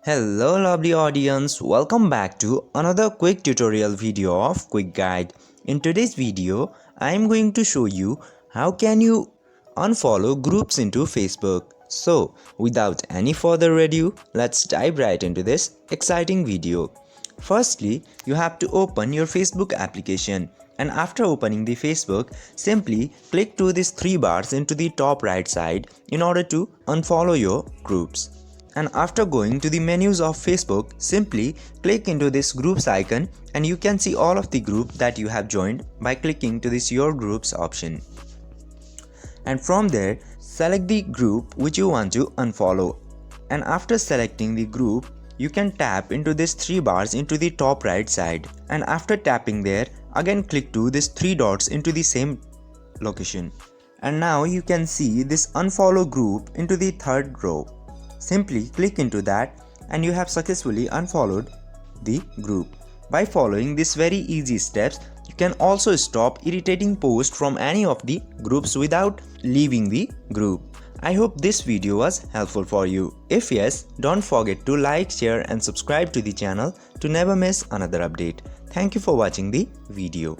Hello lovely audience, welcome back to another quick tutorial video of Quick Guide. In today's video, I am going to show you how can you unfollow groups into Facebook. So without any further ado, let's dive right into this exciting video. Firstly, you have to open your Facebook application, and after opening the Facebook, simply click to these three bars into the top right side in order to unfollow your groups. And after going to the menus of Facebook, simply click into this groups icon and you can see all of the group that you have joined by clicking to this your groups option. And from there, select the group which you want to unfollow. And after selecting the group, you can tap into these three bars into the top right side. And after tapping there, again click to these three dots into the same location. And now you can see this unfollow group into the third row. Simply click into that and you have successfully unfollowed the group. By following these very easy steps, you can also stop irritating posts from any of the groups without leaving the group. I hope this video was helpful for you. If yes, don't forget to like, share and subscribe to the channel to never miss another update. Thank you for watching the video.